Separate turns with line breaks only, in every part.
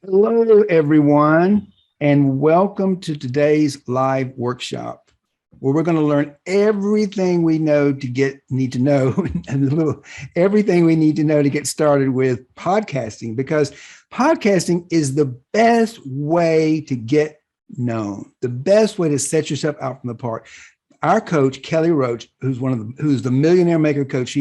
Hello, everyone, and welcome to today's live workshop, where we're going to learn everything we know to need to know, and everything we need to know to get started with podcasting, because podcasting is the best way to get known, the best way to set yourself out from the park. Our coach, Kelly Roach, who's the Millionaire Maker coach,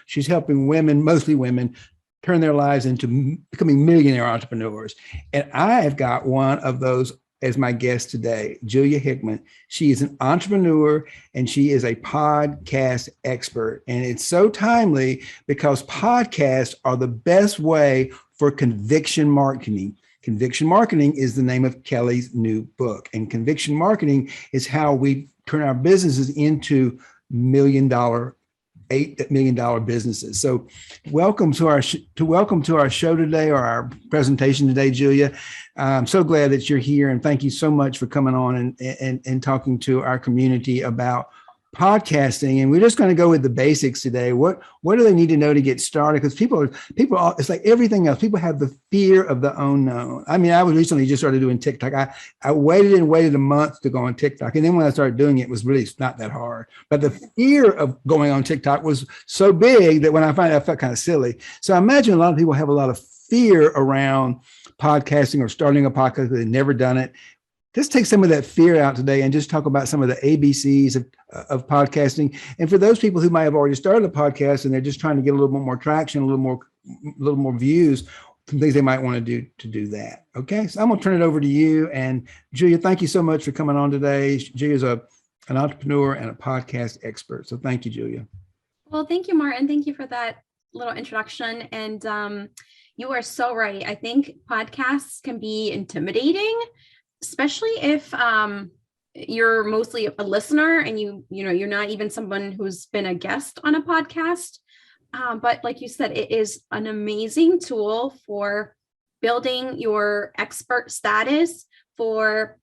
she's helping women, mostly women, turn their lives into becoming millionaire entrepreneurs. And I have got one of those as my guest today, Julia Hickman. She is an entrepreneur and she is a podcast expert. And it's so timely because podcasts are the best way for conviction marketing. Conviction marketing is the name of Kelly's new book. And conviction marketing is how we turn our businesses into $8 million businesses. So welcome to our show today, or our presentation today, Julia. I'm so glad that you're here, and thank you so much for coming on and talking to our community about podcasting. And we're just going to go with the basics today. What do they need to know to get started? Because people, it's like everything else. People have the fear of the unknown. I mean, I was recently just started doing TikTok. I waited a month to go on TikTok. And then when I started doing it, it was really not that hard. But the fear of going on TikTok was so big that when I found it, I felt kind of silly. So I imagine a lot of people have a lot of fear around podcasting or starting a podcast because they've never done it. Let's take some of that fear out today and just talk about some of the ABCs of podcasting. And for those people who might have already started a podcast and they're just trying to get a little bit more traction, a little more views, some things they might want to do that. Okay, so I'm going to turn it over to you. And Julia, thank you so much for coming on today. Julia's an entrepreneur and a podcast expert. So thank you, Julia.
Well, thank you, Martin. Thank you for that little introduction. And you are so right. I think podcasts can be intimidating, especially if you're mostly a listener and you're not even someone who's been a guest on a podcast. But like you said, it is an amazing tool for building your expert status, for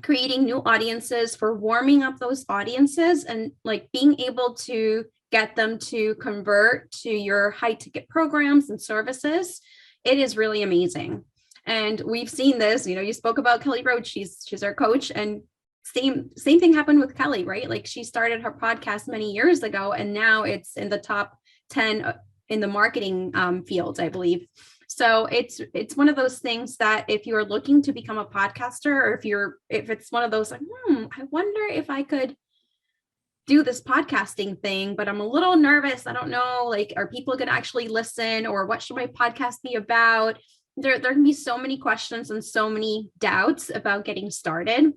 creating new audiences, for warming up those audiences, and like being able to get them to convert to your high ticket programs and services. It is really amazing. And we've seen this, you spoke about Kelly Roach. She's our coach, and same thing happened with Kelly, right? Like she started her podcast many years ago, and now it's in the top 10 in the marketing field, I believe. So it's one of those things that if you're looking to become a podcaster, or if it's one of those like, I wonder if I could do this podcasting thing, but I'm a little nervous. I don't know, like, are people going to actually listen, or what should my podcast be about? There can be so many questions and so many doubts about getting started.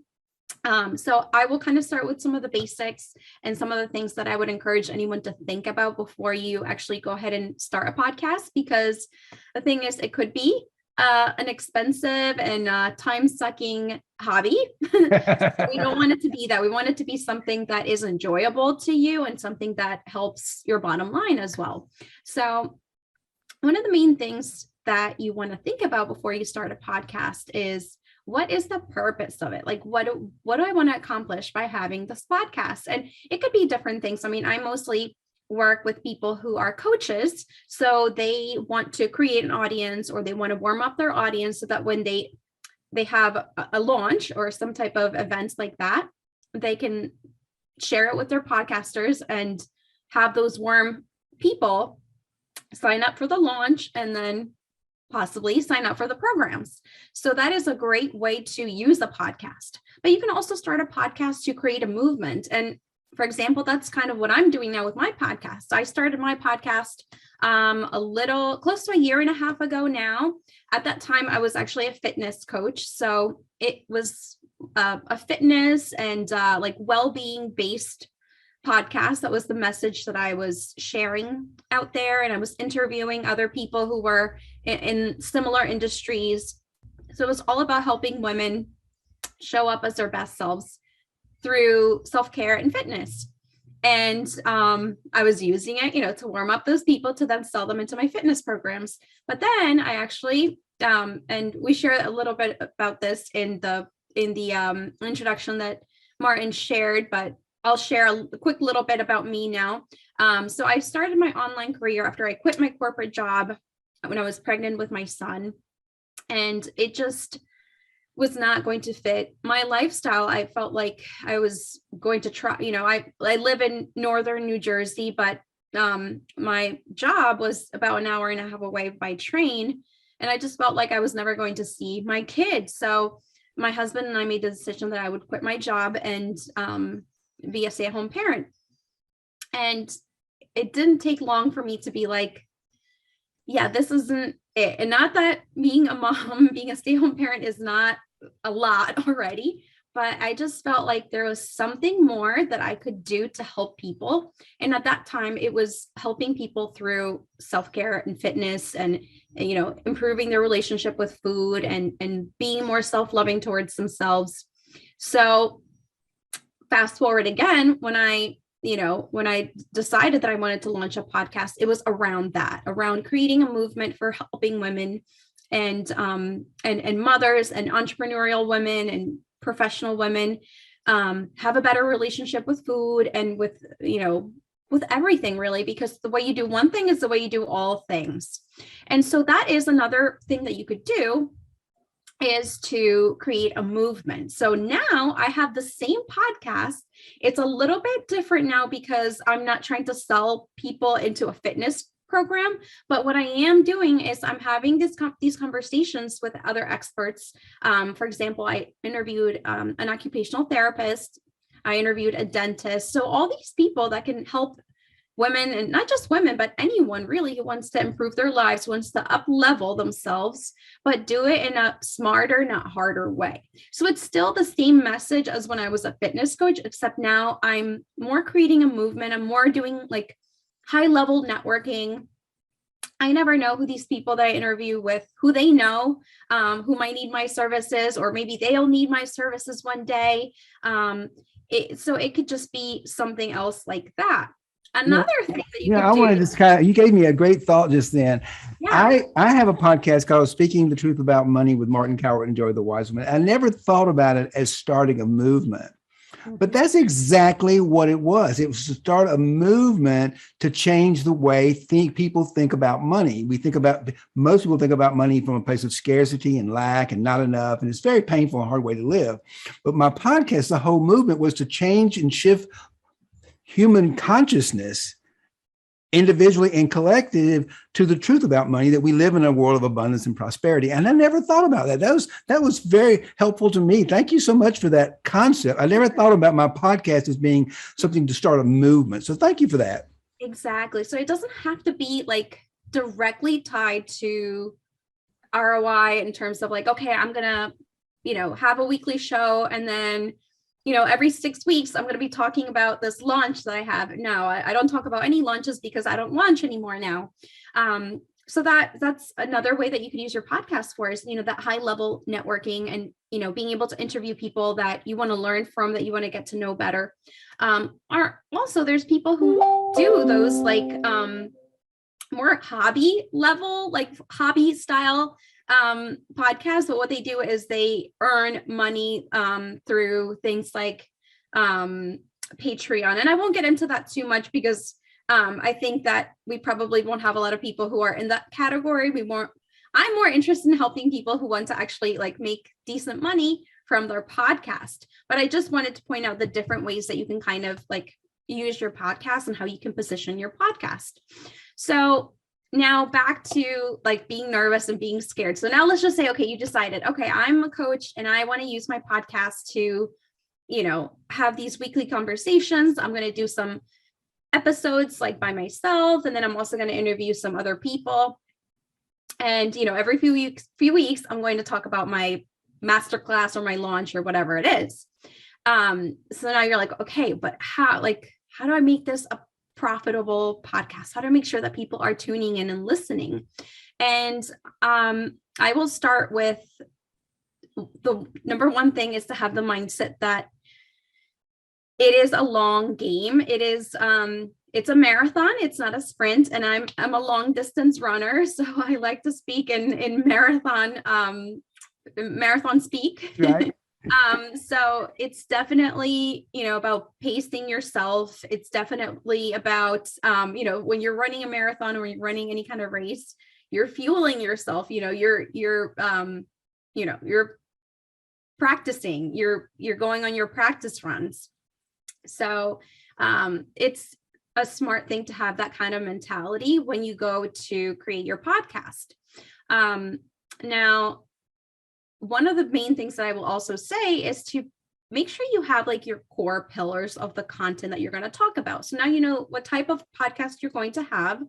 So I will kind of start with some of the basics and some of the things that I would encourage anyone to think about before you actually go ahead and start a podcast, because the thing is, it could be an expensive and time-sucking hobby. We don't want it to be that. We want it to be something that is enjoyable to you and something that helps your bottom line as well. So one of the main things that you want to think about before you start a podcast is, what is the purpose of it? Like, what do I want to accomplish by having this podcast? And it could be different things. I mean, I mostly work with people who are coaches. So they want to create an audience, or they want to warm up their audience so that when they have a launch or some type of events like that, they can share it with their podcasters and have those warm people sign up for the launch and then possibly sign up for the programs. So that is a great way to use a podcast. But you can also start a podcast to create a movement. And for example, that's kind of what I'm doing now with my podcast. I started my podcast a little close to a year and a half ago now. At that time, I was actually a fitness coach. So it was a fitness and like well-being based podcast. That was the message that I was sharing out there. And I was interviewing other people who were in similar industries. So it was all about helping women show up as their best selves through self-care and fitness. And I was using it, to warm up those people to then sell them into my fitness programs. But then I actually, and we share a little bit about this in the introduction that Martin shared, but I'll share a quick little bit about me now. So I started my online career after I quit my corporate job when I was pregnant with my son. And it just was not going to fit my lifestyle. I felt like I was going to try, I live in northern New Jersey, but my job was about an hour and a half away by train. And I just felt like I was never going to see my kids. So my husband and I made the decision that I would quit my job and be a stay-at-home parent. And it didn't take long for me to be like, yeah, this isn't it. And not that being a mom, being a stay-at-home parent is not a lot already, but I just felt like there was something more that I could do to help people. And at that time, it was helping people through self-care and fitness and, improving their relationship with food and being more self-loving towards themselves. So fast forward again, when I decided that I wanted to launch a podcast, it was around creating a movement for helping women and mothers and entrepreneurial women and professional women have a better relationship with food and with everything, really, because the way you do one thing is the way you do all things. And so that is another thing that you could do, is to create a movement. So now I have the same podcast. It's a little bit different now because I'm not trying to sell people into a fitness program, but what I am doing is I'm having these conversations with other experts. For example, I interviewed an occupational therapist. I interviewed a dentist. So all these people that can help women, and not just women, but anyone really who wants to improve their lives, wants to up level themselves, but do it in a smarter, not harder way. So it's still the same message as when I was a fitness coach, except now I'm more creating a movement. I'm more doing like high level networking. I never know who these people that I interview with, who they know, who might need my services, or maybe they'll need my services one day. So it could just be something else like that. Another thing that you could
I wanted to you gave me a great thought just then.
Yeah.
I have a podcast called Speaking the Truth About Money with Martin Cowart and Joy the Wise Woman. I never thought about it as starting a movement, but that's exactly what it was. It was to start a movement to change the way people think about money. Most people think about money from a place of scarcity and lack and not enough. And it's a very painful and hard way to live. But my podcast, the whole movement, was to change and shift human consciousness, individually and collective, to the truth about money, that we live in a world of abundance and prosperity. And I never thought about that. That was very helpful to me. Thank you so much for that concept. I never thought about my podcast as being something to start a movement. So thank you for that.
Exactly. So it doesn't have to be like directly tied to ROI in terms of like, okay, I'm going to, have a weekly show, and then every 6 weeks, I'm going to be talking about this launch that I have. No, I don't talk about any launches because I don't launch anymore now. So that's another way that you could use your podcast for, is, that high level networking and, being able to interview people that you want to learn from, that you want to get to know better. Or also there's people who do those like more hobby level, like hobby style podcast, but what they do is they earn money through things like Patreon. And I won't get into that too much because I think that we probably won't have a lot of people who are in that category. I'm more interested in helping people who want to actually like make decent money from their podcast. But I just wanted to point out the different ways that you can kind of like use your podcast and how you can position your podcast. So now back to like being nervous and being scared. So now let's just say, okay, you decided, okay, I'm a coach and I want to use my podcast to, have these weekly conversations. I'm going to do some episodes like by myself. And then I'm also going to interview some other people. And, every few weeks, I'm going to talk about my masterclass or my launch or whatever it is. So now you're like, okay, but how do I make this a profitable podcast? How to make sure that people are tuning in and listening? And I will start with the number one thing is to have the mindset that it is a long game. It is it's a marathon. It's not a sprint. And I'm a long distance runner, so I like to speak in marathon speak.
Right.
So it's definitely, about pacing yourself. It's definitely about, when you're running a marathon or you're running any kind of race, you're fueling yourself, you're practicing, you're going on your practice runs. So it's a smart thing to have that kind of mentality when you go to create your podcast. Now, one of the main things that I will also say is to make sure you have like your core pillars of the content that you're going to talk about. So now you know what type of podcast you're going to have.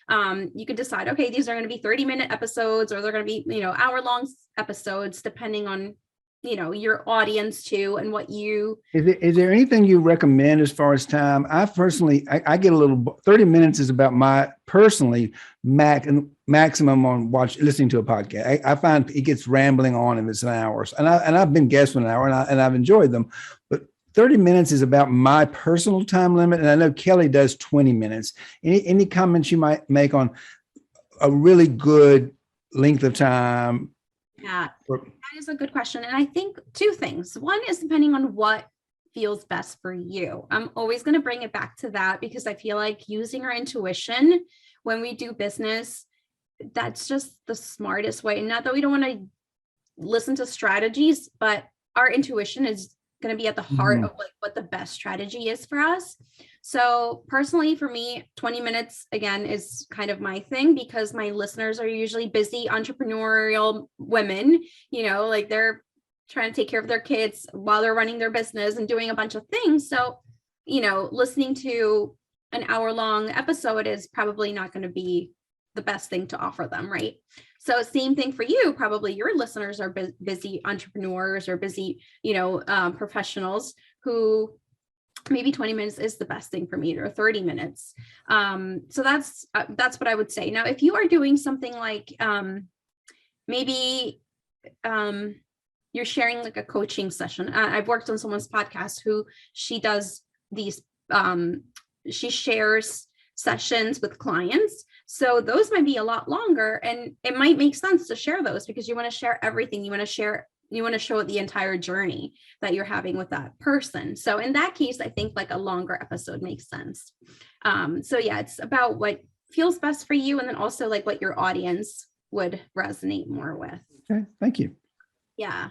You can decide, okay, these are going to be 30-minute episodes, or they're going to be, hour-long episodes, depending on, your audience too, and what you.
Is there anything you recommend as far as time? I personally, I get a little, 30 minutes is about my personally maximum on listening to a podcast. I find it gets rambling on if it's an hour, and I've been guests for an hour, and I've enjoyed them, but 30 minutes is about my personal time limit. And I know Kelly does 20 minutes. Any comments you might make on a really good length of time?
Yeah, that is a good question. And I think two things. One is depending on what feels best for you. I'm always going to bring it back to that, because I feel like using our intuition when we do business, that's just the smartest way. Not that we don't want to listen to strategies, but our intuition is going to be at the heart of like what the best strategy is for us. So personally, for me, 20 minutes, again, is kind of my thing, because my listeners are usually busy entrepreneurial women, like they're trying to take care of their kids while they're running their business and doing a bunch of things. So, listening to an hour-long episode is probably not going to be the best thing to offer them, right? So same thing for you. Probably your listeners are busy entrepreneurs or busy, professionals who maybe 20 minutes is the best thing for me, or 30 minutes. So that's what I would say. Now, if you are doing something like maybe you're sharing like a coaching session. I've worked on someone's podcast who she does these, she shares sessions with clients. So those might be a lot longer, and it might make sense to share those, because you want to share everything. You want to show the entire journey that you're having with that person. So in that case, I think like a longer episode makes sense. So yeah, it's about what feels best for you, and then also like what your audience would resonate more with.
Okay, thank you.
Yeah.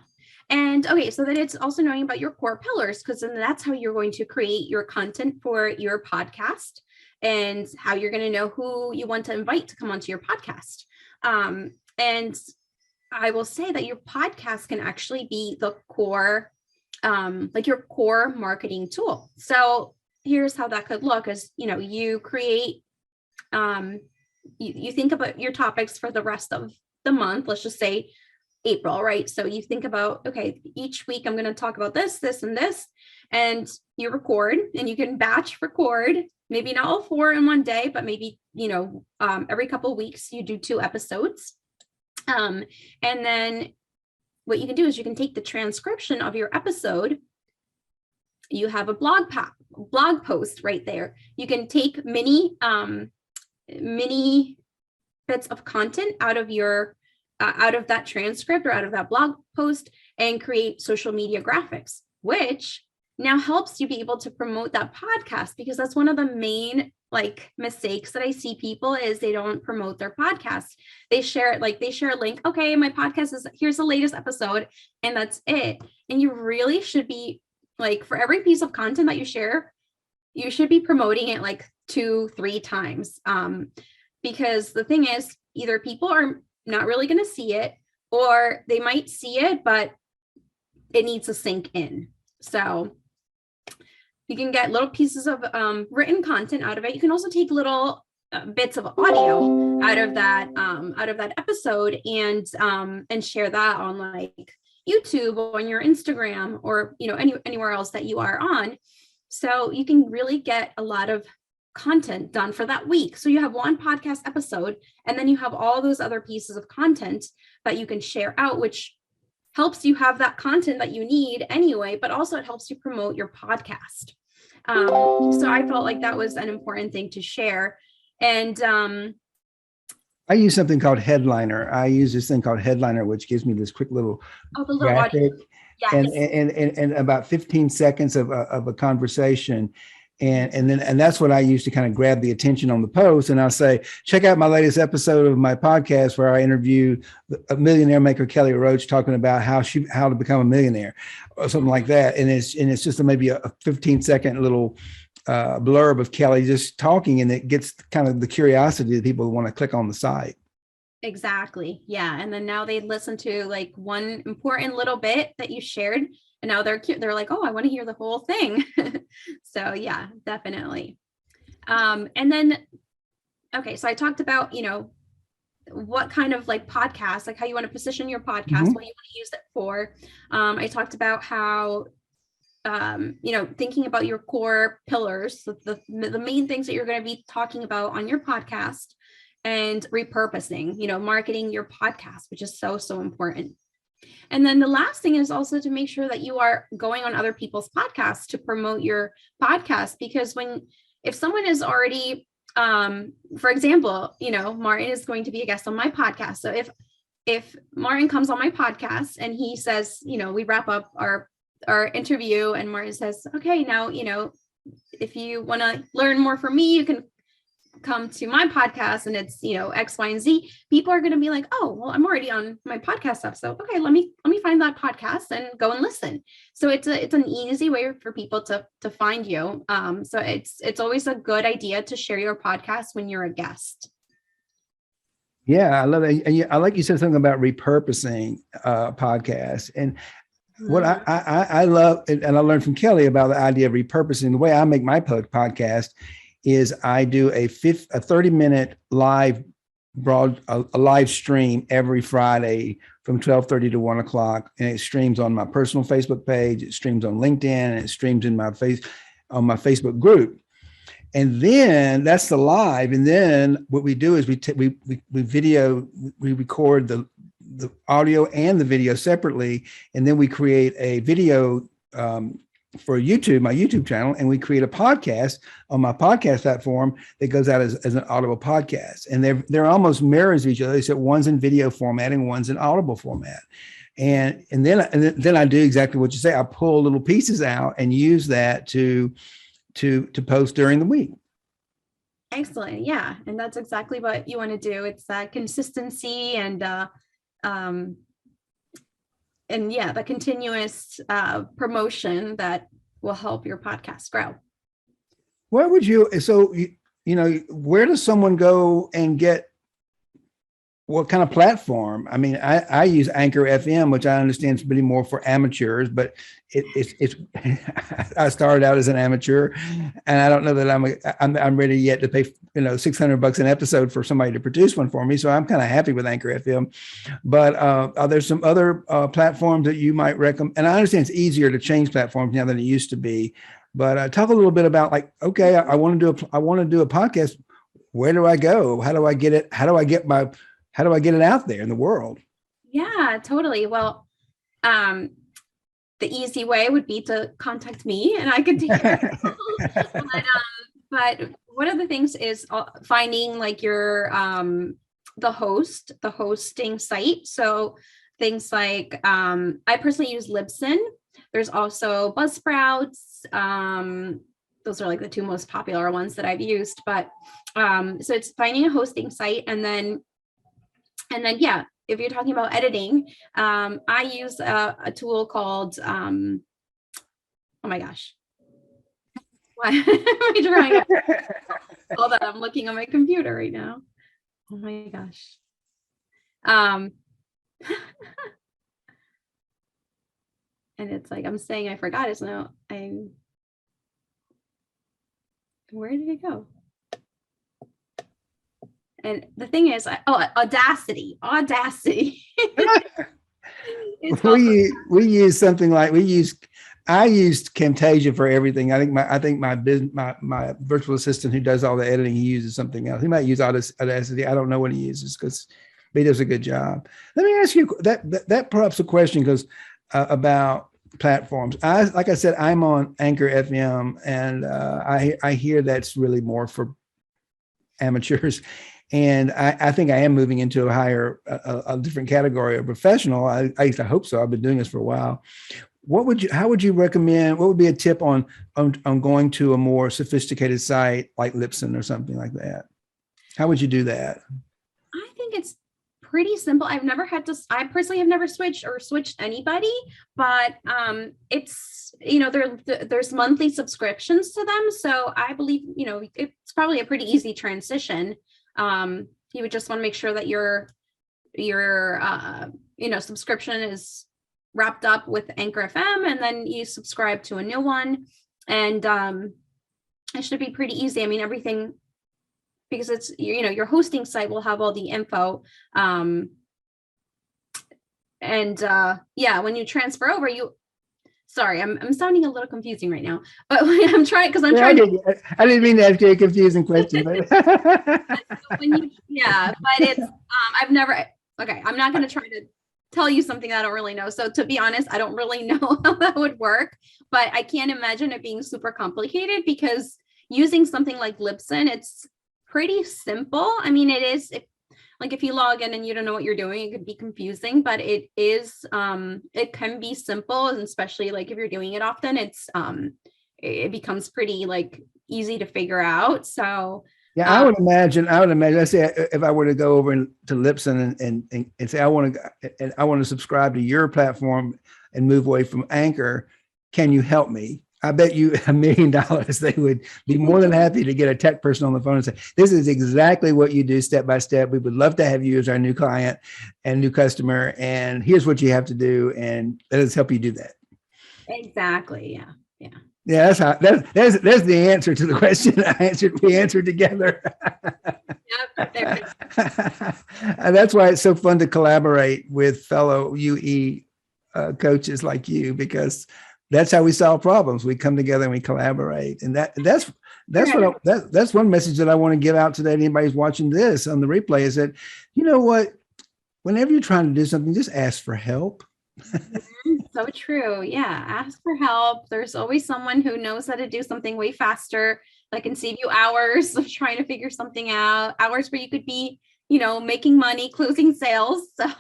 And okay, so then it's also knowing about your core pillars, because then that's how you're going to create your content for your podcast, and how you're going to know who you want to invite to come onto your podcast. And I will say that your podcast can actually be the core, like your core marketing tool. So here's how that could look: is, you create, you think about your topics for the rest of the month. Let's just say April, right? So you think about, okay, each week I'm going to talk about this, this, and this, and you record, and you can batch record, maybe not all 4 in one day, but maybe, every couple of weeks you do 2 episodes. And then what you can do is you can take the transcription of your episode. You have a blog post right there. You can take mini bits of content out of your out of that transcript or out of that blog post, and create social media graphics, which now helps you be able to promote that podcast, because that's one of the main mistakes that I see people is they don't promote their podcast. They share a link. Okay, my podcast here's the latest episode, and that's it. And you really should be for every piece of content that you share, you should be promoting it 2-3 times. Because the thing is, either people are not really going to see it, or they might see it, but it needs to sink in. So you can get little pieces of written content out of it. You can also take little bits of audio out of that episode, and share that on YouTube, on your Instagram, or anywhere else that you are on. So you can really get a lot of content done for that week. So you have one podcast episode, and then you have all those other pieces of content that you can share out, which helps you have that content that you need anyway, but also it helps you promote your podcast. So I felt like that was an important thing to share. And
I use something called Headliner. I use this thing called Headliner, which gives me this quick little graphic, yes. and about 15 seconds of a conversation. And that's what I use to kind of grab the attention on the post. And I'll say, check out my latest episode of my podcast where I interview a millionaire maker, Kelly Roach, talking about how to become a millionaire or something like that. And it's just maybe a 15-second little blurb of Kelly just talking, and it gets kind of the curiosity that people want to click on the site.
Exactly. Yeah. And then now they listen to like one important little bit that you shared, and now they're like, oh, I want to hear the whole thing. So yeah, definitely. And then, okay. So I talked about, what kind of like podcast, like how you want to position your podcast,
Mm-hmm.
what you want to use it for. I talked about how, thinking about your core pillars, the main things that you're going to be talking about on your podcast, and repurposing, marketing your podcast, which is so, so important. And then the last thing is also to make sure that you are going on other people's podcasts to promote your podcast, because if someone is already, for example, Martin is going to be a guest on my podcast. So if Martin comes on my podcast and he says, we wrap up our interview and Martin says, okay, now, if you want to learn more from me, you can come to my podcast and it's, X, Y, and Z. People are going to be like, oh, well, I'm already on my podcast stuff. So, okay, let me find that podcast and go and listen. So it's an easy way for people to find you. So it's always a good idea to share your podcast when you're a guest.
Yeah, I love it. And I like you said something about repurposing podcasts. And what I love, and I learned from Kelly about the idea of repurposing. The way I make my podcast is I do a 30-minute live a live stream every Friday from 12:30 to 1 o'clock, and it streams on my personal Facebook page, it streams on LinkedIn, and it streams in my Facebook group. And then that's the live. And then what we do is we record the audio and the video separately, and then we create a video for YouTube, my YouTube channel, and we create a podcast on my podcast platform that goes out as an audible podcast. And they're almost mirrors of each other, except one's in video format and one's in audible format. And then I do exactly what you say. I pull little pieces out and use that to post during the week.
Excellent. Yeah. And that's exactly what you want to do. It's that consistency and the continuous promotion that will help your podcast grow.
Where does someone go and get what kind of platform? I mean, I use Anchor FM, which I understand is really more for amateurs, but it's I started out as an amateur, and I don't know that I'm ready yet to pay $600 an episode for somebody to produce one for me. So I'm kind of happy with Anchor FM. But are there some other platforms that you might recommend? And I understand it's easier to change platforms now than it used to be. But talk a little bit about okay, I want to do a podcast. Where do I go? How do I get it? How do I get it out there in the world? Yeah,
totally. Well, the easy way would be to contact me and I could take care of it. But one of the things is finding like your, the hosting site. So things like, I personally use Libsyn. There's also Buzzsprouts. Those are like the two most popular ones that I've used, but, so it's finding a hosting site. And then, yeah, if you're talking about editing, I use a tool called, oh my gosh. Why am I drawing it? Hold on, I'm looking on my computer right now. Oh my gosh. And it's like, I'm saying I forgot it, so now where did it go? And the thing is, Audacity.
We use something like I used Camtasia for everything. I think my virtual assistant who does all the editing, he uses something else. He might use Audacity. I don't know what he uses but he does a good job. Let me ask you that perhaps a question goes about platforms. Like I said, I'm on Anchor FM, and I hear that's really more for amateurs. And I think I am moving into a different category of professional. I hope so. I've been doing this for a while. how would you recommend, what would be a tip on going to a more sophisticated site like Libsyn or something like that? How would you do that?
I think it's pretty simple. I personally have never switched anybody, but it's, there's monthly subscriptions to them. So I believe, it's probably a pretty easy transition. You would just want to make sure that your subscription is wrapped up with Anchor FM, and then you subscribe to a new one. And it should be pretty easy. I mean, everything, because it's, your hosting site will have all the info. When you transfer over, sorry, I'm sounding a little confusing right now, but I'm trying, because I'm trying to.
I didn't mean to ask you a confusing question. But
but it's, I've never, okay, I'm not going to try to tell you something that I don't really know. So to be honest, I don't really know how that would work, but I can't imagine it being super complicated, because using something like Libsyn, it's pretty simple. I mean, it is, if you log in and you don't know what you're doing, it could be confusing, but it is, it can be simple. And especially if you're doing it often, it becomes pretty easy to figure out. So
yeah, I would imagine, I say, if I were to go over to Libsyn and say, I want to subscribe to your platform and move away from Anchor, can you help me? I bet you $1 million they would be more than happy to get a tech person on the phone and say, this is exactly what you do step by step. We would love to have you as our new client and new customer. And here's what you have to do. And let us help you do that.
Exactly. Yeah. Yeah.
Yeah, that's the answer to the question we answered together.
Yep.
And that's why it's so fun to collaborate with fellow UE coaches like you, because that's how we solve problems. We come together and we collaborate. And that's one message that I want to give out today to anybody who's watching this on the replay, is that, you know what, whenever you're trying to do something, just ask for help.
So true. Yeah. Ask for help. There's always someone who knows how to do something way faster, that can save you hours of trying to figure something out, hours where you could be, making money, closing sales. So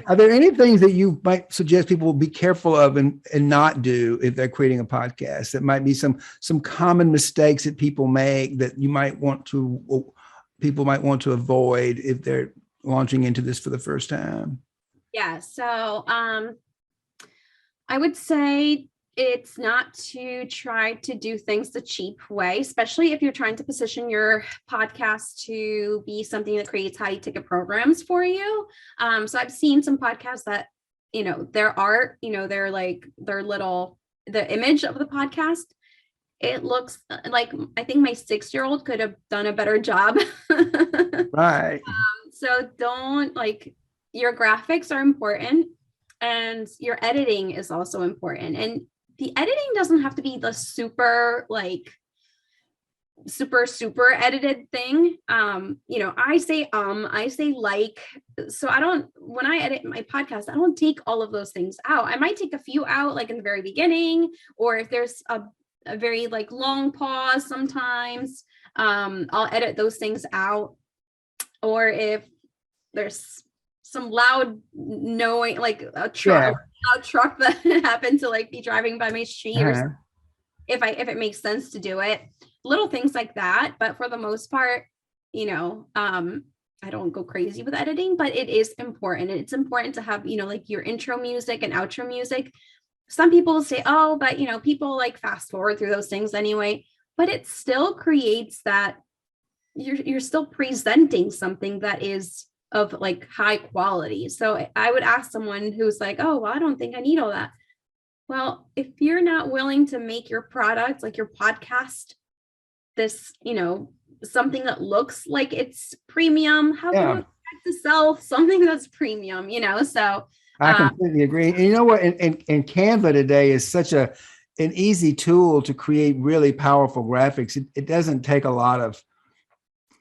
are there any things that you might suggest people be careful of and not do if they're creating a podcast? That might be some common mistakes that people make that people might want to avoid if they're launching into this for the first time?
Yeah. So I would say it's not to try to do things the cheap way, especially if you're trying to position your podcast to be something that creates high ticket programs for you. So I've seen some podcasts that, the image of the podcast, it looks like, I think my 6-year-old could have done a better job.
Right.
So your graphics are important, and your editing is also important. And the editing doesn't have to be the super edited thing. I say, so when I edit my podcast, I don't take all of those things out. I might take a few out, in the very beginning, or if there's a very long pause, sometimes I'll edit those things out. Or if there's some loud noise, a truck that happened to be driving by my street, or if it makes sense to do it, little things like that. But for the most part, I don't go crazy with editing, but it is important. It's important to have, your intro music and outro music. Some people say, oh, but people fast forward through those things anyway, but it still creates that you're still presenting something that is of high quality. So I would ask someone who's oh, well, I don't think I need all that. Well, if you're not willing to make your product, your podcast, this, something that looks like it's premium, how can you expect to sell something that's premium, So
I completely agree. And you know what? And Canva today is such an easy tool to create really powerful graphics. It doesn't take a lot of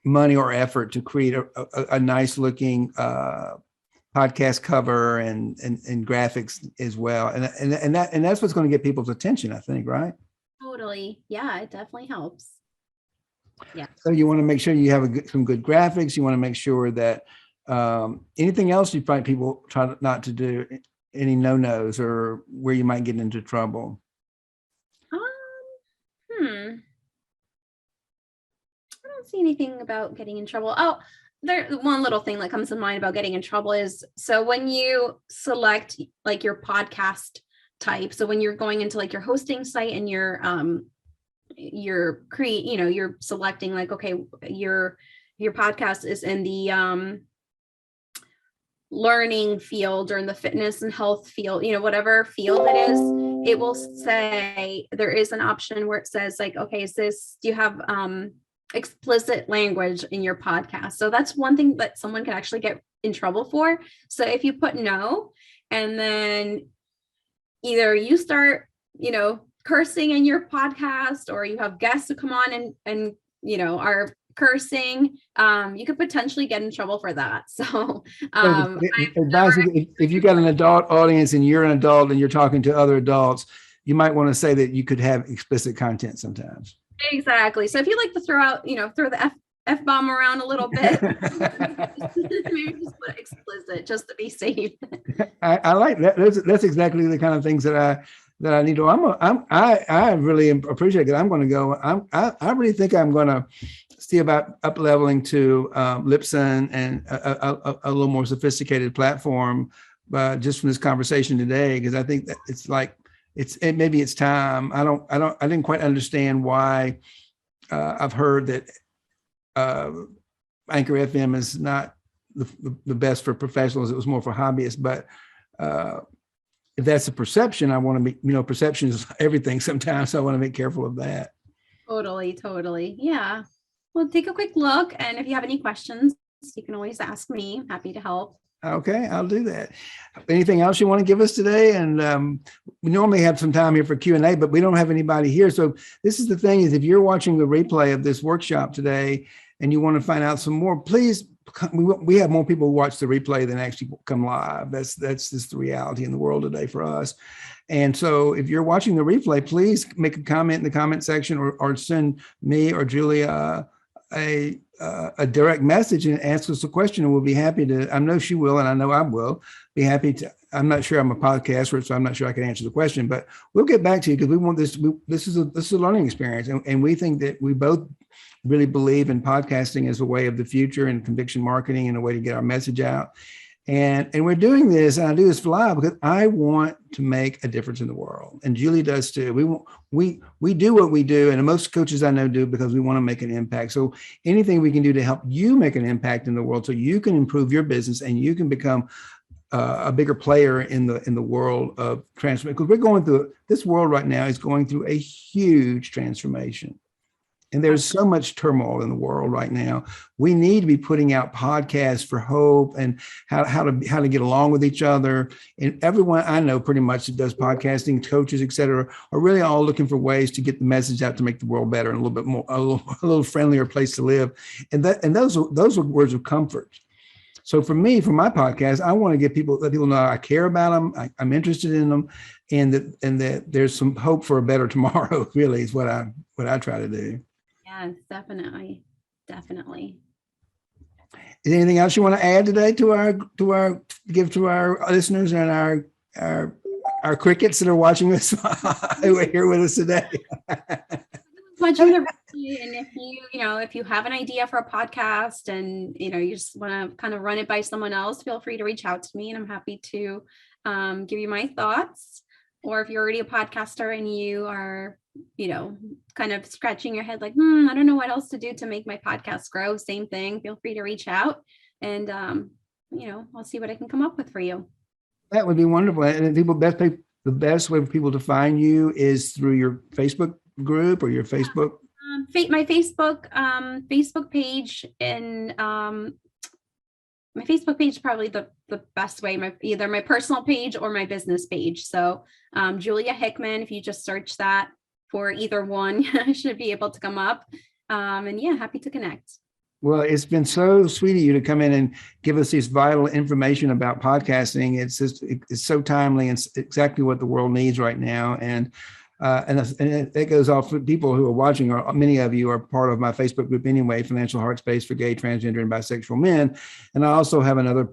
money or effort to create a nice looking podcast cover and graphics as well. And that's what's going to get people's attention, I think, right?
Totally. Yeah, it definitely helps. Yeah.
So you want to make sure you have some good graphics. You want to make sure that anything else you find people try not to do any no-nos or where you might get into trouble?
I don't see anything about getting in trouble. Oh, there, one little thing that comes to mind about getting in trouble is, so when you select like your podcast type, so when you're going into like your hosting site and you're selecting like, okay, your podcast is in the learning field or in the fitness and health field, whatever field it is, it will say, there is an option where it says like, okay, do you have explicit language in your podcast? So that's one thing that someone can actually get in trouble for. So if you put no, and then either you start, cursing in your podcast, or you have guests who come on and are cursing, you could potentially get in trouble for that. So
if you got an adult audience and you're an adult and you're talking to other adults, you might want to say that you could have explicit content sometimes.
Exactly. So if you like to throw the F-bomb around a little bit, maybe just put explicit just to be safe.
I like that. That's exactly the kind of things that I need to. I really appreciate it. I'm going to go. I really think I'm going to see about up leveling to Libsyn and a little more sophisticated platform, just from this conversation today, because I think that it's like maybe it's time. I didn't quite understand why I've heard that Anchor FM is not the best for professionals. It was more for hobbyists, but if that's a perception, I want to be, perception is everything sometimes. So I want to be careful of that.
Totally. Yeah. Well, take a quick look. And if you have any questions, you can always ask me. I'm happy to help.
Okay, I'll do that. Anything else you want to give us today? And we normally have some time here for Q&A, but we don't have anybody here. So this is the thing, is if you're watching the replay of this workshop today and you want to find out some more, please, we have more people who watch the replay than actually come live. That's just the reality in the world today for us. And so if you're watching the replay, please make a comment in the comment section, or send me or Julia a direct message and ask us a question, and we'll be happy to. I know she will, and I know I will be happy to. I'm not sure I'm a podcaster, so I'm not sure I can answer the question, but we'll get back to you, because we want this. This is a learning experience, and we think that we both really believe in podcasting as a way of the future, and conviction marketing and a way to get our message out. And we're doing this, and I do this for live because I want to make a difference in the world, and Julie does too. We do what we do, and most coaches I know do, because we want to make an impact. So anything we can do to help you make an impact in the world, so you can improve your business and you can become a bigger player in the world of transformation. Because we're going through, this world right now is going through a huge transformation. And there's so much turmoil in the world right now. We need to be putting out podcasts for hope and how to get along with each other. And everyone I know pretty much that does podcasting, coaches, et cetera, are really all looking for ways to get the message out to make the world better and a little bit more, a little friendlier place to live. And those are words of comfort. So for me, for my podcast, I want to let people know I care about them, I'm interested in them, and that there's some hope for a better tomorrow. Really, is what I try to do.
Yes, definitely.
Is there anything else you want to add today to give to our listeners and our crickets that are watching us here with us today?
Watching the replay, and if you have an idea for a podcast and you just want to kind of run it by someone else, feel free to reach out to me, and I'm happy to give you my thoughts. Or if you're already a podcaster and you are kind of scratching your head like, I don't know what else to do to make my podcast grow, same thing, feel free to reach out, and I'll see what I can come up with for you. That would be wonderful. And the best way for people to find you is through your Facebook group or your Facebook. My Facebook page, and my Facebook page is probably the best way, either my personal page or my business page. So Julia Hickman, if you just search that for either one, should be able to come up. And yeah, happy to connect. Well, it's been so sweet of you to come in and give us this vital information about podcasting. It's so timely and it's exactly what the world needs right now. And
And it goes off for people who are watching, or many of you are part of my Facebook group anyway, Financial Heart Space for Gay, Transgender, and Bisexual Men. And I also have another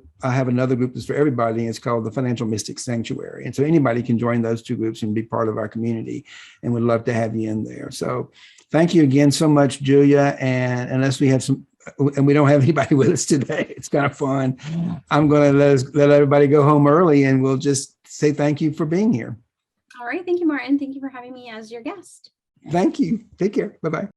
group that's for everybody. It's called the Financial Mystic Sanctuary. And so anybody can join those two groups and be part of our community, and would love to have you in there. So thank you again so much, Julia. And unless we have and we don't have anybody with us today, it's kind of fun. I'm going to let everybody go home early, and we'll just say thank you for being here.
All right. Thank you, Martin. Thank you for having me as your guest.
Thank you. Take care. Bye-bye.